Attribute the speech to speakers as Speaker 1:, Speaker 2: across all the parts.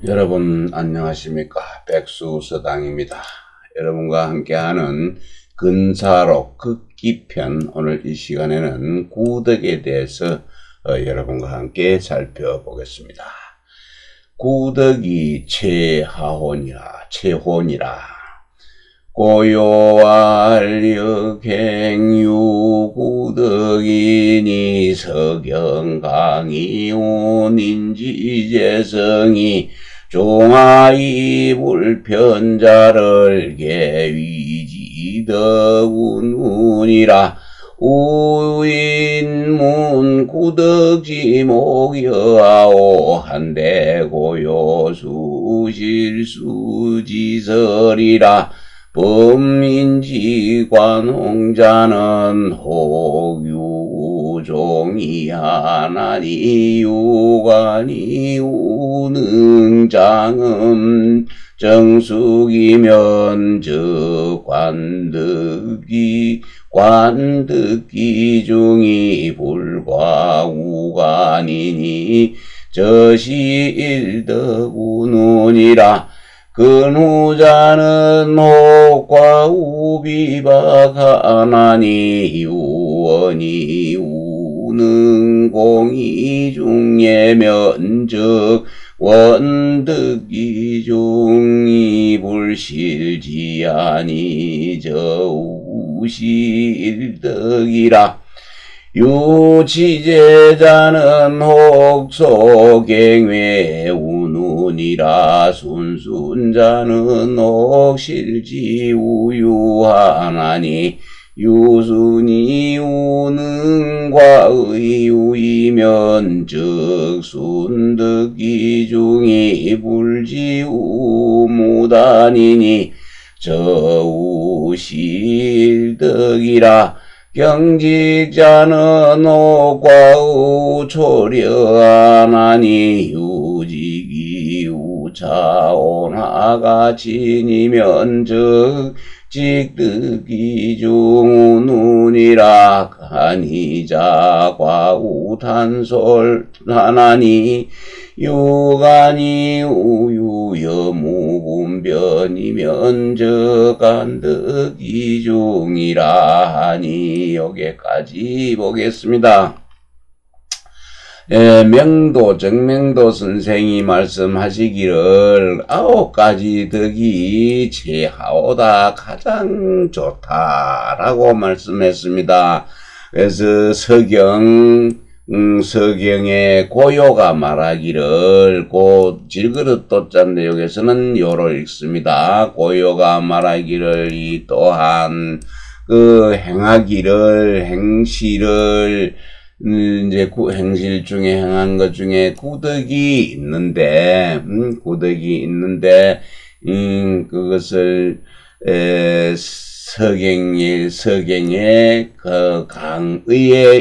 Speaker 1: 여러분 안녕하십니까? 백수서당입니다. 여러분과 함께하는 근사록 극기편, 오늘 이 시간에는 구덕에 대해서 여러분과 함께 살펴보겠습니다. 구덕이 최혼이라 고요알력행유 구덕이니 서경강이온 인지재성이 종아이 불편자를 개위지덕운운이라 우인문 구덕지목여아오 한대고요수실수지설이라 범인지관홍자는 혹유종이 하나니 유관이 우능장음 정숙이면 저 관득기 중이 불과 우관이니 저시일덕운운이라 근후자는 혹과 우비박하나니 유원이 우능공이 중예면적 원득이 중이 불실지아니 저우실덕이라 유치제자는 혹소갱외 운운이라 순순자는 혹실지 우유하나니 유순이 우능과 의유이면 즉 순득이 중이 불지우무단이니 저우실덕이라 경직자는 옥과 우초려하나니 유직이 우차온화가 진이면 즉 직득이 중운이라 간이자과 우탄솔하나니 유간이 우유여무분변이면 저간득이 중이라 하니 여기까지 보겠습니다. 정명도 선생이 말씀하시기를 9가지 덕이 최하오다 가장 좋다라고 말씀했습니다. 그래서 서경에 고요가 말하기를 질그릇 도자인데 여기서는 요로 읽습니다. 고요가 말하기를 이 또한 행실을 이제 행실 중에 행한 것 중에 구덕이 있는데 그것을 서경의 그 강의에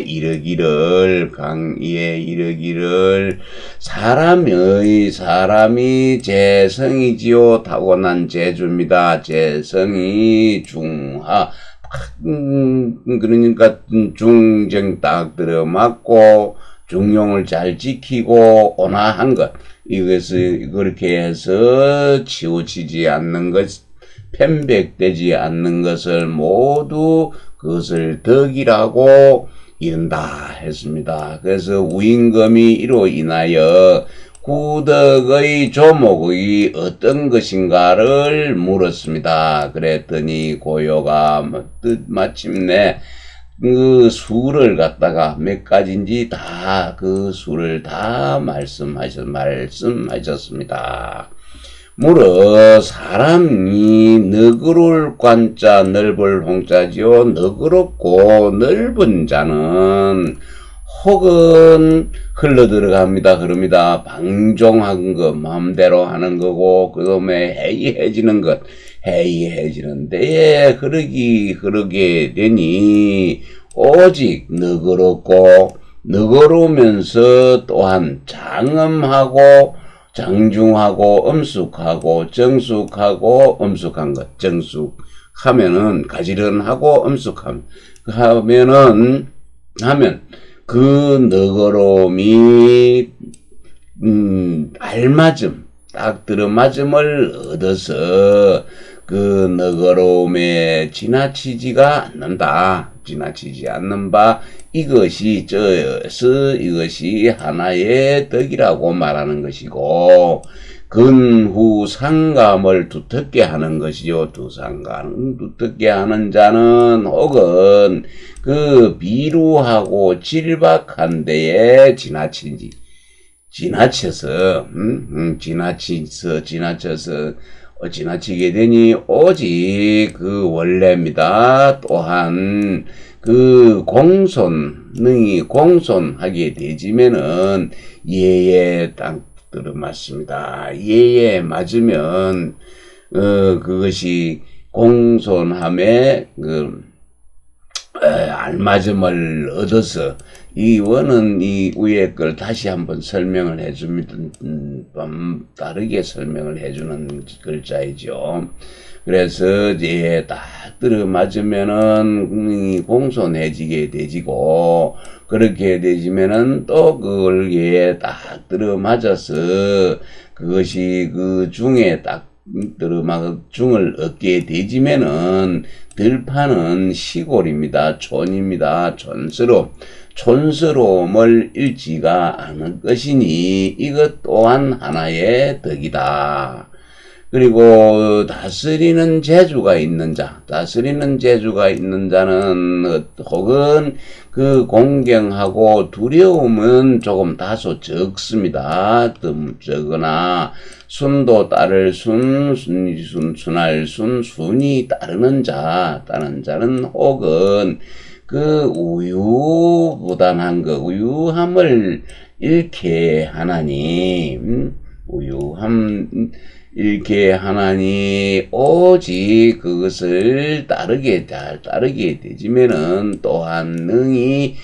Speaker 1: 이르기를 사람이 재성이지요 타고난 재주입니다. 재성이 중하 그러니까 중정 딱 들어맞고 중용을 잘 지키고 온화한 것, 이것을 그렇게 해서 치우치지 않는 것, 편백되지 않는 것을 모두 그것을 덕이라고 이른다 했습니다. 그래서 우임금이 이로 인하여 구덕의 조목의 어떤 것인가를 물었습니다. 그랬더니 고요가 마침내 그 수를 갖다가 몇 가지인지 다 그 수를 다 말씀하셨습니다. 물어 사람이 너그러울 관자 넓을 홍자지요. 너그럽고 넓은 자는 혹은 흘러들어갑니다. 그럽니다. 방종한 것, 마음대로 하는 거고, 그 다음에 해이해지는데, 그러게 되니, 오직 너그러우면서 또한 장엄하고, 장중하고, 엄숙하고, 정숙하고, 엄숙한 것. 정숙하면은, 가지런하고, 하면, 그 너그러움이 알맞음, 딱 들어맞음을 얻어서 그 너그러움에 지나치지가 않는다. 지나치지 않는 바 이것이 이것이 하나의 덕이라고 말하는 것이고 근후 상감을 두텁게 하는 것이요. 두상감을 두텁게 하는 자는 혹은 그 비루하고 질박한 데에 지나치게 되니 오직 그 원래입니다. 또한 그 능히 공손하게 되지면은 예에 딱 들어맞습니다. 예에 맞으면 그것이 공손함에 알맞음을 얻어서 이 위에 걸 다시 한번 설명을 해줍니다. 다르게 설명을 해주는 글자이죠. 그래서 이제 딱 들어맞으면은 공손해지게 되지고 그렇게 되지면은 또 그걸 딱 들어맞아서 그것이 그 중에 딱 중을 얻게 되지면은 들판은 시골입니다. 촌입니다. 촌스러움을 잃지가 않을 것이니 이것 또한 하나의 덕이다. 그리고 다스리는 재주가 있는 자는 혹은 그 공경하고 두려움은 조금 다소 적습니다. 적으나 순도 따를 순할 순이 따르는 자는 혹은 그 우유부단한 우유함을 잃게 하나니 이렇게 하나니 오직 그것을 따르게 되지면은 또한 능히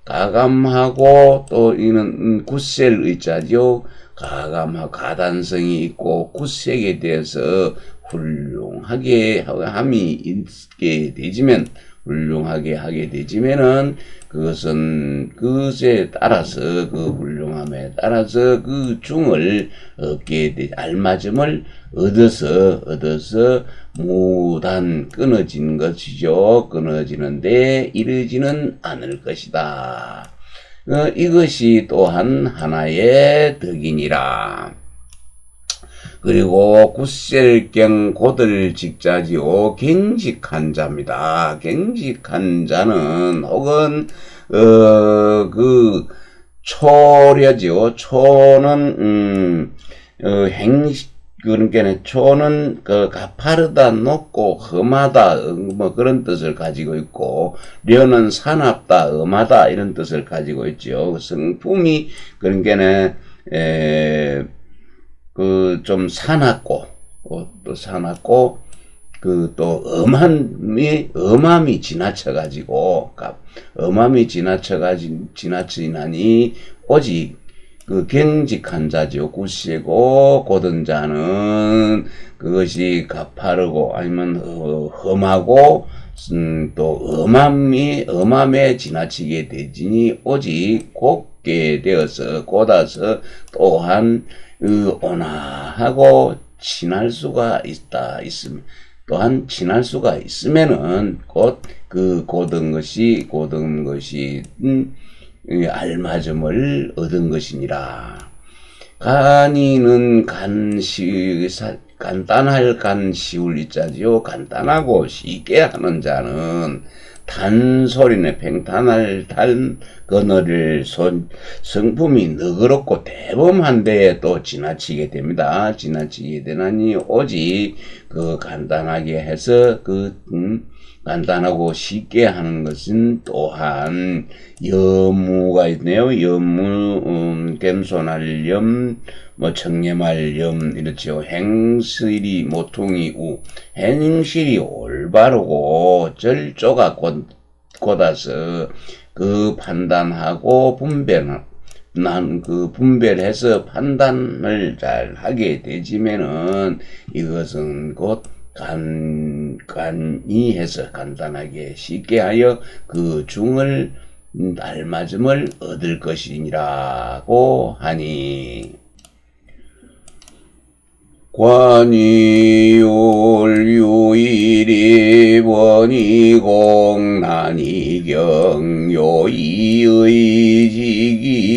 Speaker 1: 가감하고 또 이는 굳셀 의자죠. 가단성이 있고 굳세게 대해서 훌륭하게 하게 되지면은 그것은 그것에 따라서 그 훌륭함에 따라서 그 중을 알맞음을 얻어서 무단 끊어진 것이죠. 끊어지는데 이르지는 않을 것이다. 이것이 또한 하나의 덕이니라. 그리고 굳셀경 고들직자지요. 경직한 자입니다. 경직한 자는 혹은 그 초려지요. 초는 그러니까 초는 가파르다, 높고 험하다 뭐 그런 뜻을 가지고 있고 려는 사납다, 엄하다 이런 뜻을 가지고 있죠. 성품이 그러니까 좀 사납고 또 엄함이 지나쳐가지고 지나치나니 오직 그 경직한 자죠. 굳세고 고든 자는 그것이 가파르고 아니면 험하고 또 엄함에 지나치게 되지니 오직 곧게 되어서 곧아서 또한 온화하고 친할 수가 있으면 또한 친할 수가 있으면은 곧 그 고든 것이 알맞음을 얻은 것이니라. 간이는 간단할 간시울 이자지요. 간단하고 쉽게 하는 자는 단소리네 팽탄할 그너를 성품이 너그럽고 대범한 데에 또 지나치게 됩니다. 지나치게 되나니 오직 그 간단하게 해서 간단하고 쉽게 하는 것은 또한 염무가 있네요. 염무, 겸손할 염, 청렴할 염, 이렇죠. 행실이 모퉁이 행실이 올바르고 절조가 곧아서 그 판단하고 분별해서 판단을 잘 하게 되지면은 이것은 곧 간이해서 간단하게 쉽게 하여 그 중을 알맞음을 얻을 것이니라고 하니 관이율유일이 원이공난이경 요이의지기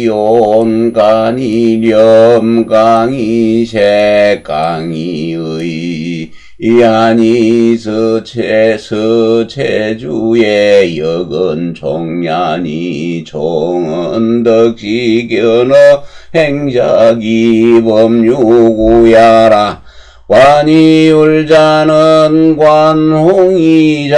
Speaker 1: 온간이 렴강이 색강이의 이안이 서체주의 역은 총량이 총언덕지견어 행자기 법유구야라 관이율자는 관홍이장율야요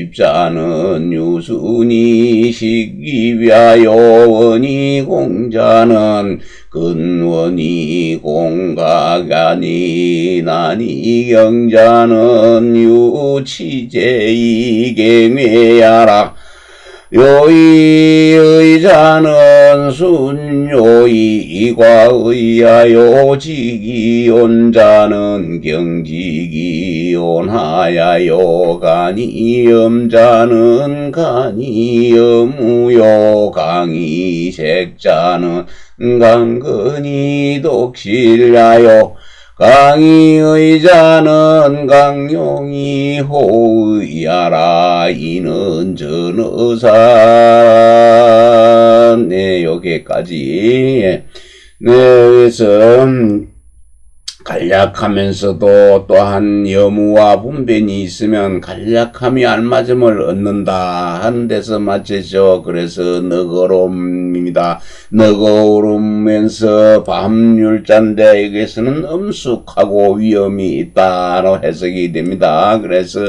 Speaker 1: 유입자는 유순이 식입야요 원이공자는 근원이 공각아니 난이경자는 유치제이갱회야라 요의의자는 순요이과의야요 지기온자는 경지기온하야요 간이염자는 간이염무요 강이색자는 강근이 독실하여 강의의자는 강용이 호의하라 이는 전어산 네 여기까지 네 그래서 간략하면서도 또한 여무와 분변이 있으면 간략함이 알맞음을 얻는다 하는 데서 맞죠. 그래서 너거름입니다. 너거름면서 밤율자인데 여기서는 엄숙하고 위험이 있다로 해석이 됩니다. 그래서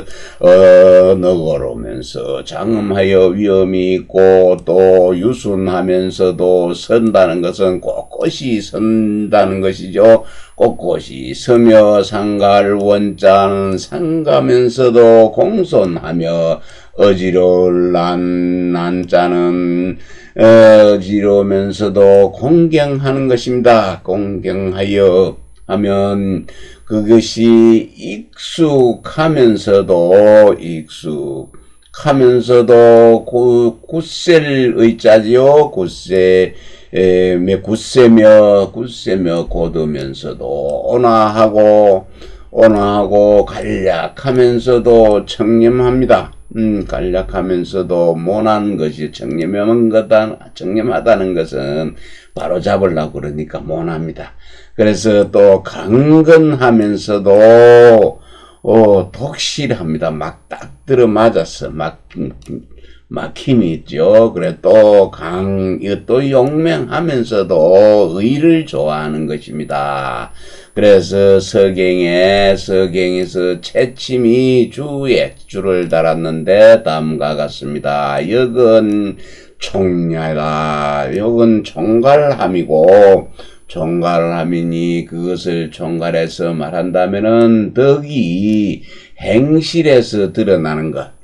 Speaker 1: 너거름면서 장엄하여 위험이 있고 또 유순하면서도 선다는 것은 꼿꼿이 선다는 것이죠. 꼿꼿이 서며 상갈 원자는 상가면서도 공손하며 어지러울 난자는 어지러우면서도 공경하는 것입니다. 공경하여 하면 그것이 익숙하면서도 굳셀 의자지요. 굳세며 곧으면서도 온화하고 간략하면서도 청렴합니다. 간략하면서도 모난 것이 청렴하다는 것은 바로 잡으려고 그러니까 모납니다. 그래서 또 강건하면서도 독실합니다. 막 딱 들어맞았어. 막 힘이 있죠. 그래 또 또 용맹하면서도 의를 좋아하는 것입니다. 그래서 서경에서 채침이 주에 줄을 달았는데 다음과 같습니다. 역은 총야라. 역은 총괄함이고 총괄함이니 그것을 총괄해서 말한다면은 덕이 행실에서 드러나는 것.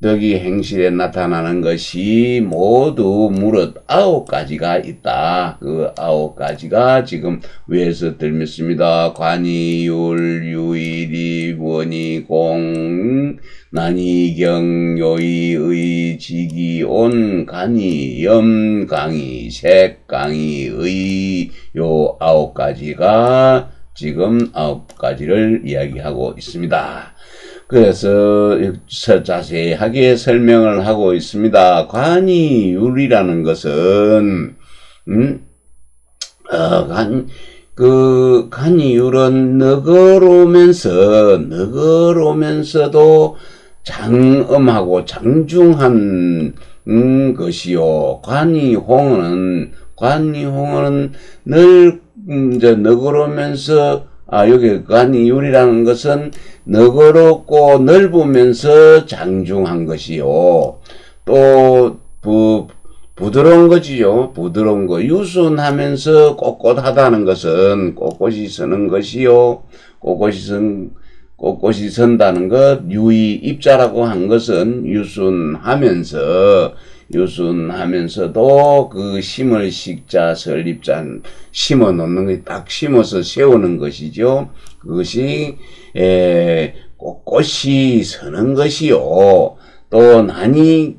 Speaker 1: 덕이 행실에 나타나는 것이 모두 무릇 9가지가 있다. 그 9가지가 지금 위에서 들렸습니다. 관이율 유일이 원이공 난이경 요이의 지기온 간이 염 강이 색 강이 의 요 9가지가 지금 9가지를 이야기하고 있습니다. 그래서 자세하게 설명을 하고 있습니다. 관이율이라는 것은 간이율은 너거로면서도 장엄하고 장중한 것이요. 관이홍어는 늘 너거로면서 여기 관이율이라는 것은 너그럽고 넓으면서 장중한 것이요. 또 부드러운 거지요. 부드러운 거. 유순하면서 꼿꼿하다는 것은 꼿꼿이 서는 것이요. 꼿꼿이 선다는 것. 유의입자라고 한 것은 유순하면서도 그 심을 식자 설립자 심어 놓는 거 딱 심어서 세우는 것이죠. 그것이 꼿꼿이 서는 것이요. 또 난이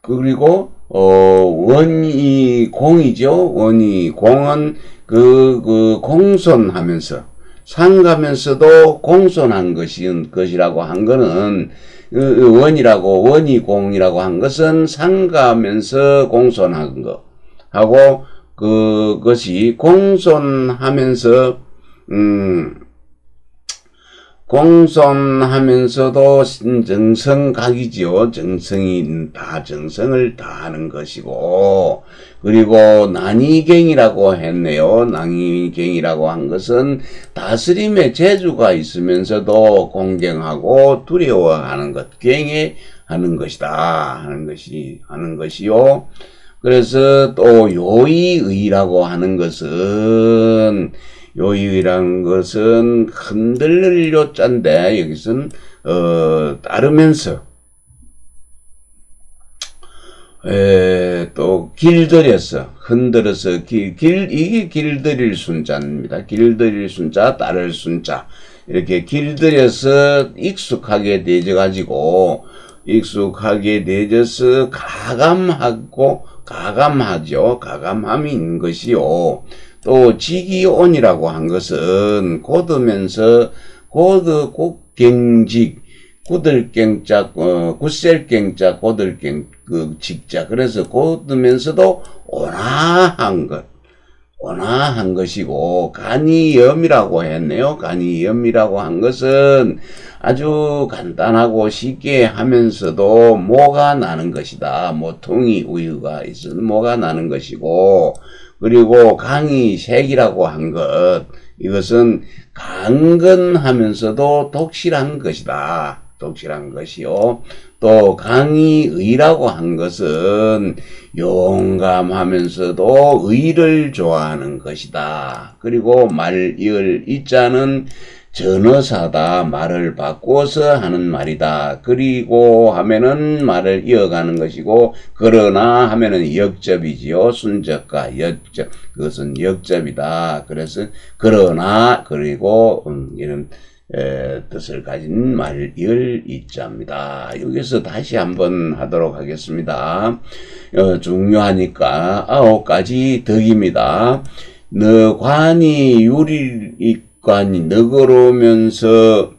Speaker 1: 그리고 원이 공이죠. 원이 공은 그 공손하면서 상가면서도 공손한 것이라고 한 거는 원이 공이라고 한 것은 상가면서 공손한 거 하고 그것이 공손하면서도 정성각이지요. 정성을 다하는 것이고, 그리고 난이갱이라고 했네요. 난이갱이라고 한 것은 다스림의 재주가 있으면서도 공경하고 두려워하는 것, 경외하는 것이다. 하는 것이요. 그래서 또 요의의라고 하는 것은 흔들릴 요자인데 여기서는 따르면서 또 길들여서 흔들어서 이게 길들일 순자입니다. 길들일 순자, 따를 순자 이렇게 길들여서 익숙하게 되져서 가감함이 있는 것이요. 또 직이온이라고 한 것은 곧으면서 곧경직 굳을경자 굳셀경자 곧을경 직자 그래서 곧으면서도 온화한 것이고 간이염이라고 했네요. 간이염이라고 한 것은 아주 간단하고 쉽게 하면서도 모가 나는 것이다. 모통이 우유가 있어서 모가 나는 것이고 그리고 강이색이라고 한 것 이것은 강건하면서도 독실한 것이다. 독실한 것이요. 또 강의의라고 한 것은 용감하면서도 의를 좋아하는 것이다. 그리고 말이을 이자는 전어사다. 말을 바꿔서 하는 말이다. 그리고 하면은 말을 이어가는 것이고 그러나 하면은 역접이지요. 순접과 역접 그것은 역접이다. 그래서 그러나 그리고 이런 뜻을 가진 말이을 이자입니다. 여기서 다시 한번 하도록 하겠습니다. 중요하니까 9가지 덕입니다. 너관이 유리관이 너그러우면서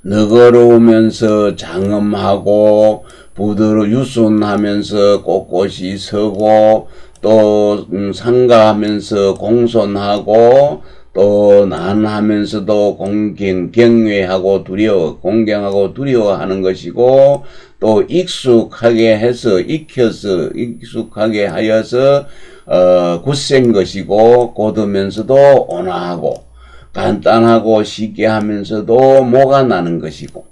Speaker 1: 너그러우면서 장엄하고 유순하면서 꼿꼿이 서고 또 상가하면서 공손하고 또 난하면서도 경외하고 공경하고 두려워하는 것이고 또 익숙하게 하여서 굳센 것이고 곧으면서도 온화하고 간단하고 쉽게 하면서도 모가 나는 것이고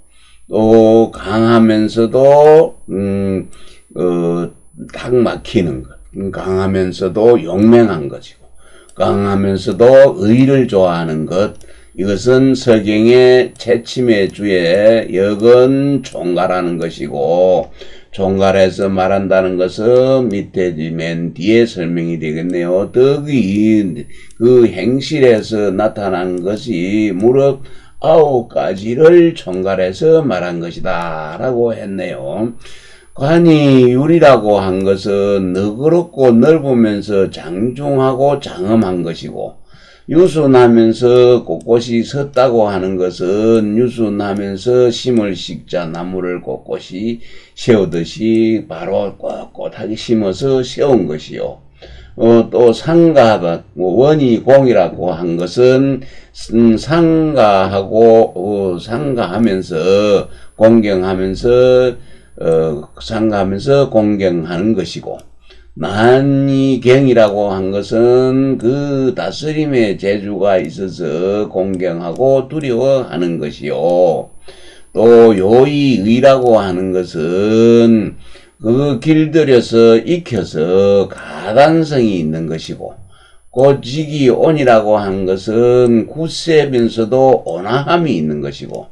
Speaker 1: 또 강하면서도 딱 막히는 것 강하면서도 용맹한 것이고 강하면서도 의를 좋아하는 것 이것은 서경의 채침의 주에 역은 총괄하는 것이고 총괄해서 말한다는 것은 밑에 맨 뒤에 설명이 되겠네요. 덕이 그 행실에서 나타난 것이 무릇 9가지를 총괄해서 말한 것이다 라고 했네요. 관이 유리라고 한 것은 너그럽고 넓으면서 장중하고 장엄한 것이고 유순하면서 꼿꼿이 섰다고 하는 것은 유순하면서 심을 식자 나무를 꼿꼿이 세우듯이 바로 꼿꼿하게 심어서 세운 것이요. 또 상가하다 원이 공이라고 한 것은 상가하면서 공경하면서 상가하면서 공경하는 것이고 난이경이라고 한 것은 그 다스림의 재주가 있어서 공경하고 두려워하는 것이요. 또 요의의라고 하는 것은 그 길들여서 익혀서 가단성이 있는 것이고 곧직이온이라고 한 것은 굳세면서도 온화함이 있는 것이고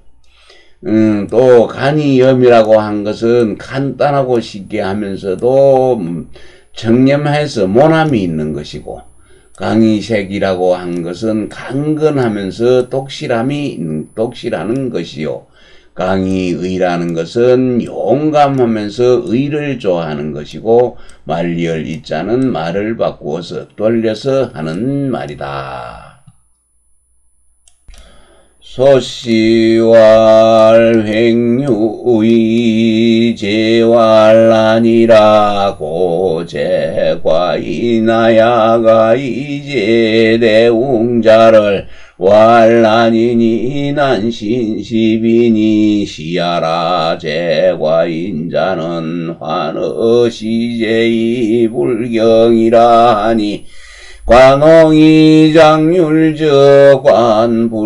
Speaker 1: 또 간이염이라고 한 것은 간단하고 쉽게 하면서도 정념해서 모남이 있는 것이고 강의색이라고 한 것은 강건하면서 독실하는 것이요. 강의의라는 것은 용감하면서 의를 좋아하는 것이고 말리을 이자는 말을 바꾸어서 돌려서 하는 말이다. 소시왈 횡유의 제왈란이라고 제과이나야가 이제 대웅자를 왈란이니 난신시비니 시야라 제과인자는 환어시제이 불경이라 하니 관홍이 장률저 관불지어이요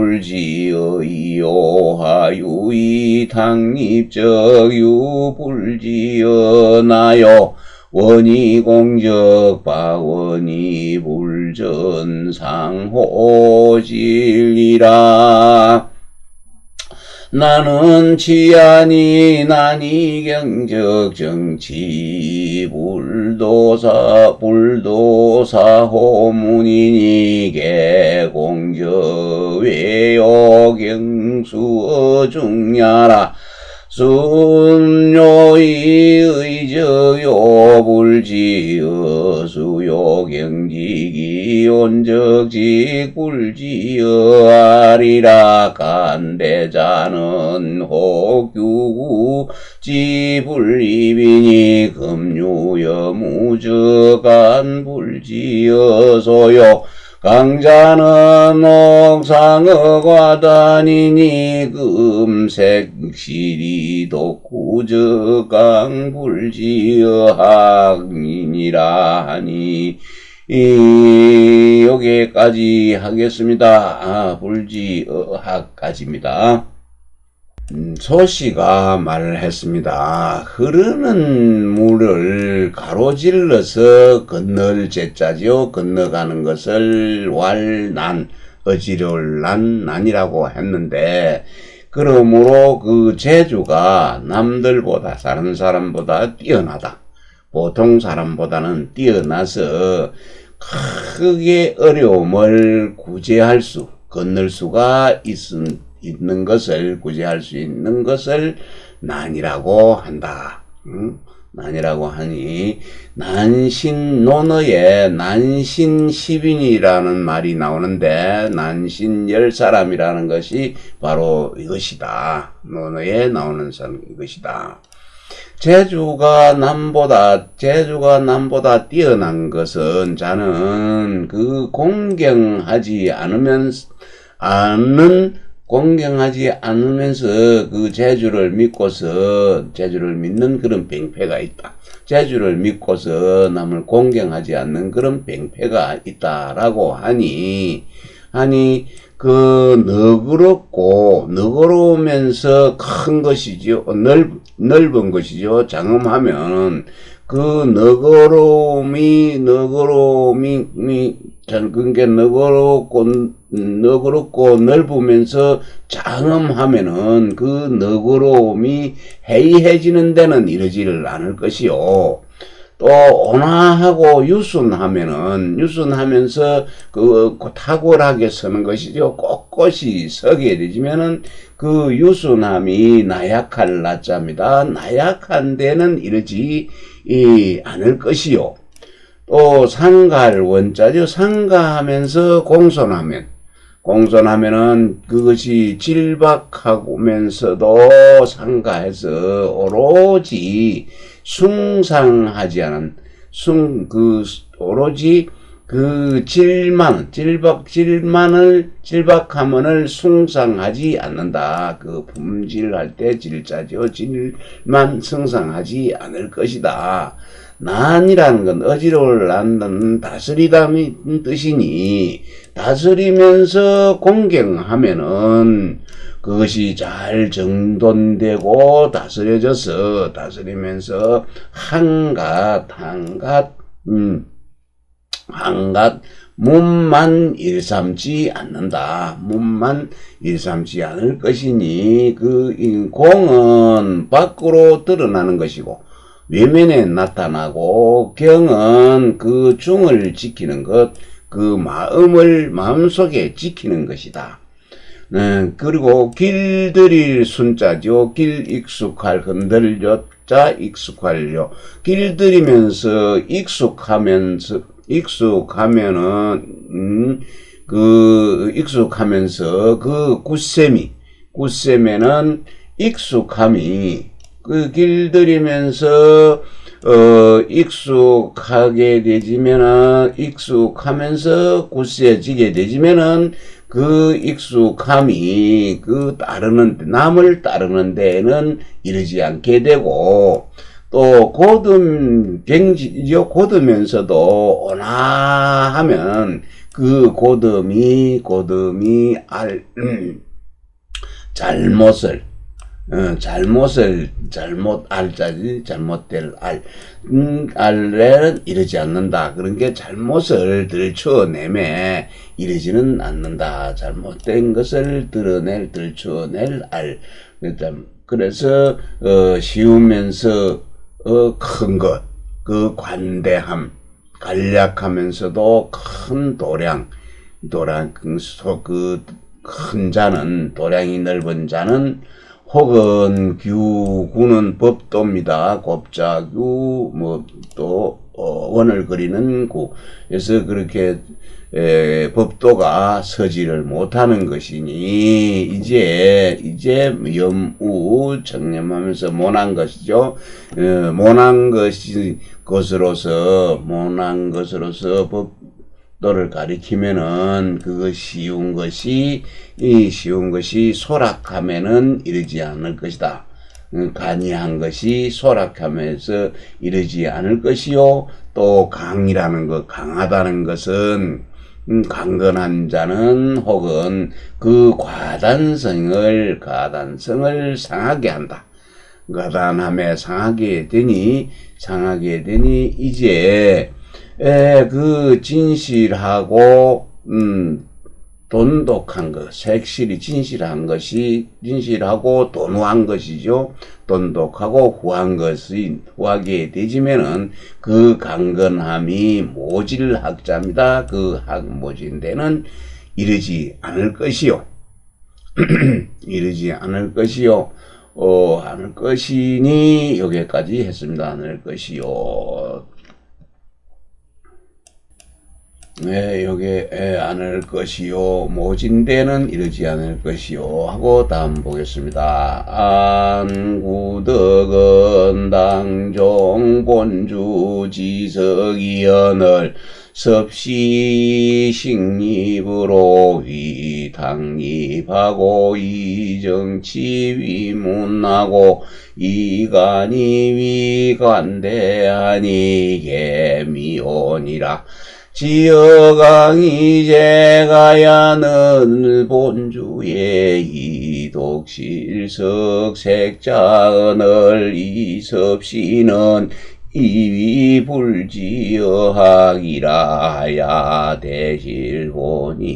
Speaker 1: 하유이 당립적 유불지어 나요 원이공적 바원이 불전상호질이라 나는 치안이 난이경적 정치 불도사 호문이니 개공적 외요 경수 중야라 순요의 의저요 불지어 수요 경지기 온적직 불지어 아리라 간대자는 혹규구 지불이비니 금유여 무적간 불지어 소요 강자는 옥상의 과단이니 금색실이 독구적 강불지어 학민이라 하니 여기까지 하겠습니다. 불지어 학까지입니다. 소시가 말을 했습니다. 흐르는 물을 가로질러서 건널 제자죠. 건너가는 것을 왈난, 어지러울 난이라고 했는데, 그러므로 그 재주가 남들보다, 다른 사람보다 뛰어나다. 보통 사람보다는 뛰어나서 크게 어려움을 건널 수가 있는 것을, 구제할 수 있는 것을 난이라고 한다. 난이라고 하니, 논어에 난신십인이라는 말이 나오는데, 난신열사람이라는 것이 바로 이것이다. 논어에 나오는 이것이다. 재주가 남보다 뛰어난 것은 자는 그 공경하지 않으면서 그 재주를 믿는 그런 병폐가 있다. 재주를 믿고서 남을 공경하지 않는 그런 병폐가 있다라고 하니 그 너그러우면서 큰 것이죠. 넓은 것이죠. 장엄하면 그 너그럽고 넓으면서 장엄하면은 그 너그러움이 해이해지는 데는 이르지를 않을 것이요. 또 온화하고 유순하면서 그 탁월하게 서는 것이죠. 꼿꼿이 서게 되지면은 그 유순함이 나약할 나자입니다. 나약한 데는 이르지 않을 것이요. 또 상가할 원자죠. 상가하면서 공손하면은 그것이 질박하면서도 상가해서 오로지 숭상하지 않은 오로지 그 질박함을 숭상하지 않는다. 그 품질할 때 질자죠. 질만 숭상하지 않을 것이다. 난이라는 건 어지러울 난은 다스리다는 뜻이니 다스리면서 공경하면은 그것이 잘 정돈되고 다스리면서 한갓 몸만 일삼지 않는다. 몸만 일삼지 않을 것이니 그 공은 밖으로 드러나는 것이고 외면에 나타나고 경은 그 중을 지키는 것, 그 마음을 마음속에 지키는 것이다. 그리고 길들일 순자죠. 길 익숙할 흔들렸자 익숙할요. 길들이면서 익숙하면은 익숙하면서 그 굳셈에는 익숙함이 그 길들이면서 익숙하게 되지면은 익숙하면서 굳세지게 되지면은 그 익숙함이 남을 따르는 데에는 이르지 않게 되고, 또 고두면서도 온화하면 그 고듬이 잘못될 알에는 이르지 않는다. 그런 게 잘못을 들춰내매 이르지는 않는다. 잘못된 것을 들춰낼 알. 그래서 쉬우면서 큰 것, 그 관대함, 간략하면서도 큰 큰 자는, 도량이 넓은 자는 혹은 구는 법도입니다. 곱자구, 또 원을 그리는 구. 그래서 그렇게 법도가 서지를 못하는 것이니 이제 염우 청렴하면서 모난 것이죠. 모난 것으로서 법도를 가리키면은 그거 쉬운 것이 소락하면은 이르지 않을 것이다. 간이한 것이 소락하면서 이르지 않을 것이요. 또 강하다는 것은 강건한 자는 혹은 그 가단성을 상하게 한다. 가단함에 상하게 되니 이제 그 진실하고 돈독한 것, 색실이 진실하고 돈우한 것이죠. 돈독하고 후하게 되지면은 그 강건함이 모질학자입니다. 그 모진 데는 이르지 않을 것이요. 않을 것이니 여기까지 했습니다. 않을 것이요. 여기에 않을 것이요. 모진 데는 이르지 않을 것이요. 하고 다음 보겠습니다. 안구덕은 당종 본주 지석이언을 섭시 식립으로 위당립하고 이정치 위문하고 이간이 위관대하니 개미오니라. 지어강이 제가야는 본주의 이독실석 색자언을 이섭시는 이위불지어학이라 하야 대실본이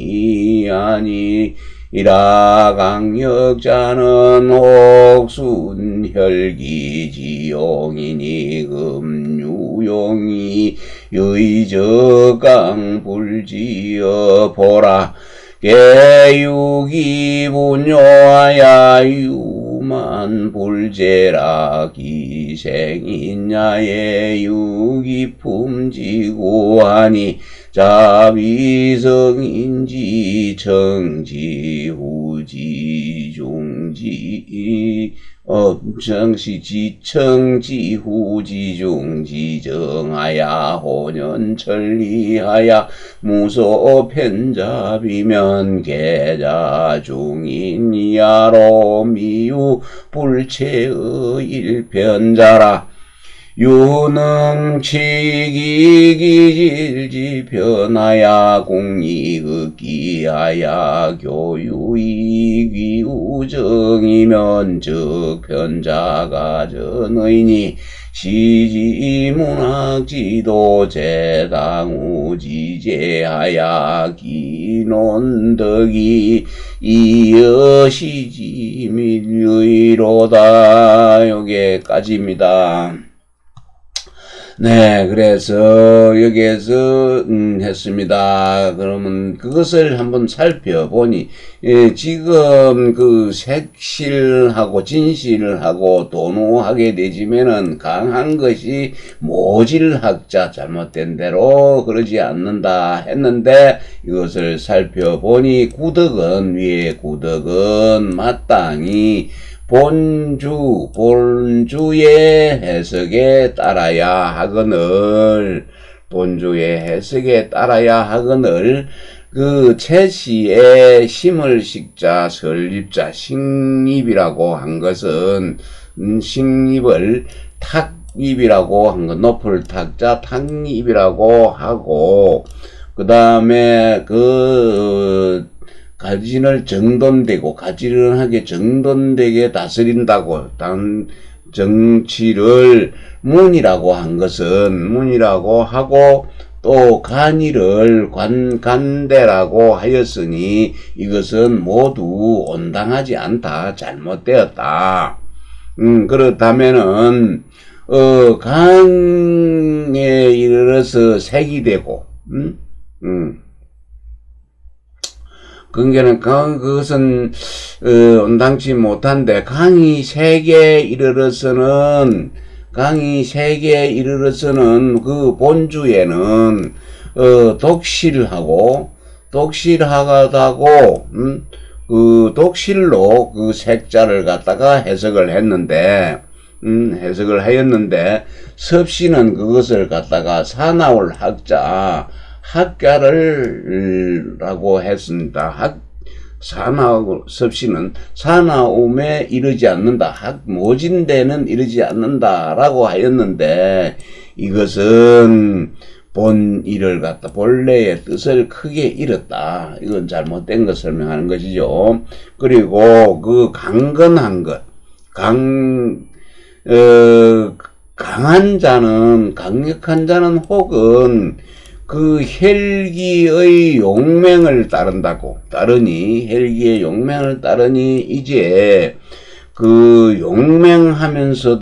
Speaker 1: 아니라 강력자는 옥순혈기지용이니 금유용이 의적강 불지어 보라. 개육이 분요하야 유만 불제라. 기생인야의 육이 품지고하니 자비성인지 청지 후지 중지 정시 청지 후지 중지 정하야 혼연천리하야 무소 편잡이면 계자 중인야로 미유 불체의 일편자라. 유능치기기질지 변하야 공리극기하야 교유이기 우정이면 즉 편자가 전의니 시지문학지도 제당우지제하야 기논덕이 이여시지 밀의로다. 여기까지입니다. 네, 그래서 여기에서 했습니다. 그러면 그것을 한번 살펴보니 지금 그 색실하고 진실하고 도노하게 되지면은 강한 것이 모질학자 잘못된 대로 그러지 않는다 했는데 이것을 살펴보니 구덕은 위에 구덕은 마땅히 본주의 해석에 따라야 하거늘, 본주의 해석에 따라야 하거늘, 그 채시의 심을 식자 설립자 식립이라고 한 것은 식립을 탁입이라고 한 것, 높을 탁자 탁입이라고 하고, 그 다음에 가진을 정돈되고 가지런하게 정돈되게 다스린다고 정치를 문이라고 한 것은 문이라고 하고 또 간이를 간대라고 하였으니 이것은 모두 온당하지 않다, 잘못되었다. 그렇다면은 강에 이르러서 색이 되고 그게는 그것은 온당치 못한데 강이 색에 이르러서는 그 본주에는 독실하고 그 독실로 그 색자를 갖다가 해석을 하였는데 섭씨는 그것을 갖다가 사나울 학자라고 했습니다. 섭씨는 사나움에 이르지 않는다. 모진대는 이르지 않는다라고 하였는데 이것은 본래의 뜻을 크게 잃었다. 이건 잘못된 것 설명하는 것이죠. 그리고 그 강건한 것, 강한 자는, 강력한 자는 혹은 그 헬기의 용맹을 헬기의 용맹을 따르니 이제 그 용맹하면서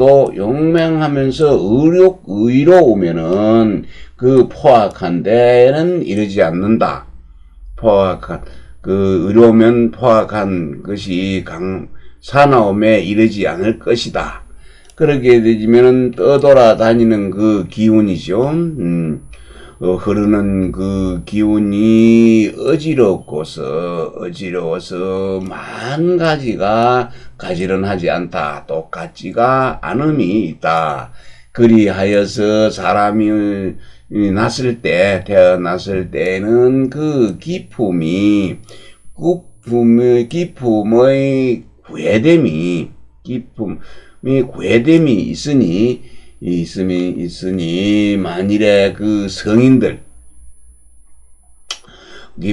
Speaker 1: 의로우면은 그 포악한 데는 이르지 않는다. 의로우면 포악한 것이 사나움에 이르지 않을 것이다. 그렇게 되면은 떠돌아다니는 그 기운이죠. 흐르는 그 기운이 어지러워서 만 가지가 가지런하지 않다. 똑같지가 않음이 있다. 그리하여서 사람이 태어났을 때는 그 기품의 괴됨이 있으니 만일에 그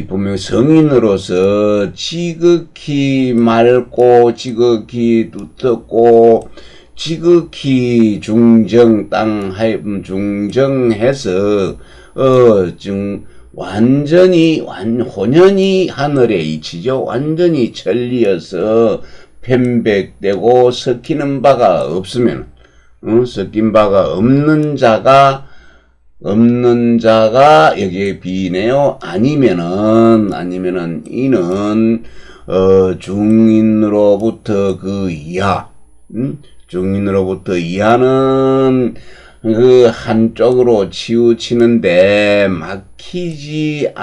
Speaker 1: 분명 성인으로서 지극히 맑고 지극히 두텁고 지극히 중정해서 혼연히 하늘에 이치죠. 완전히 천리여서 편백되고 섞이는 바가 없으면 섞인 바가 없는 자가 여기에 비네요. 아니면은 이는 중인으로부터 그 이하, 중인으로부터 이하는 그 한쪽으로 치우치는데 막히지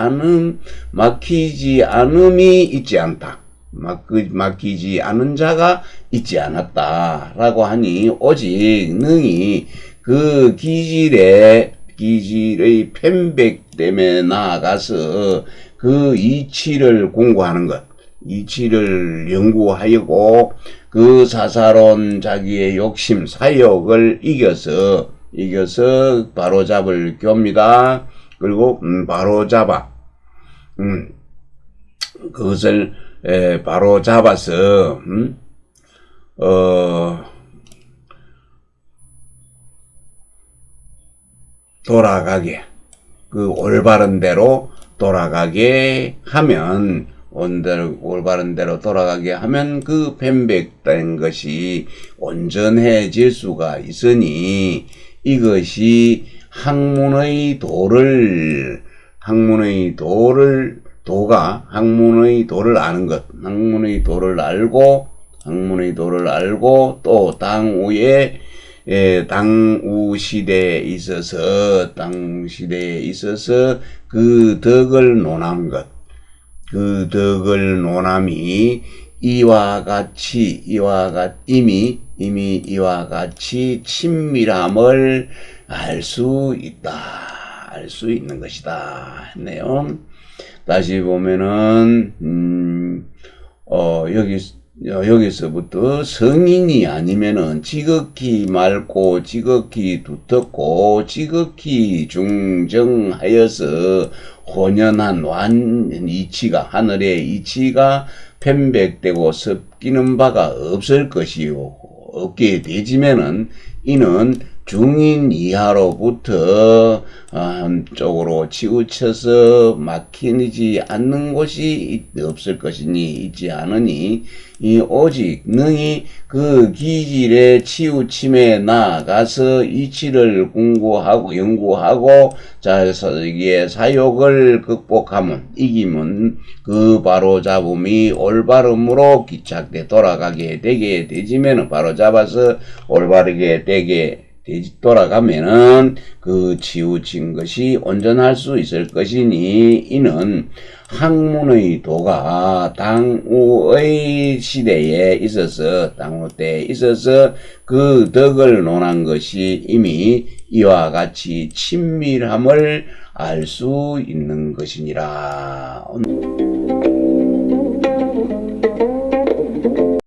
Speaker 1: 않음이 있지 않다. 막히지 않은 자가 있지 않았다라고 하니 오직 능히 그 기질의 편백됨에 나아가서 그 이치를 공부하는 것, 이치를 연구하고 그 사사로운 자기의 욕심, 사욕을 이겨서 바로잡을 교입니다. 그리고 바로잡아 그것을 바로잡아서 돌아가게, 그 올바른 대로 돌아가게 하면 올바른 대로 돌아가게 하면 그 편백된 것이 온전해질 수가 있으니 이것이 학문의 도를 아는 것, 학문의 도를 알고 또 당우 시대에 있어서 그 덕을 논한 것, 그 덕을 논함이 이와 같이 이미 이와 같이 친밀함을 알 수 있는 것이다 했네요. 다시 보면은 여기서부터 성인이 아니면은 지극히 맑고 지극히 두텁고 지극히 중정하여서 혼연한 하늘의 이치가 편백되고 섞이는 바가 없을 것이요. 없게 되지면은 이는 중인 이하로부터 한쪽으로 치우쳐서 막히지 않는 곳이 없을 것이니 있지 않으니 이 오직 능히 그 기질의 치우침에 나아가서 이치를 연구하고 이게 사욕을 극복하면 이기면 그 바로잡음이 올바름으로 기착돼 돌아가게 되게 되지면은 바로잡아서 올바르게 되게 돌아가면은 그 치우친 것이 온전할 수 있을 것이니 이는 학문의 도가 당우 때에 있어서 그 덕을 논한 것이 이미 이와 같이 친밀함을 알 수 있는 것이니라.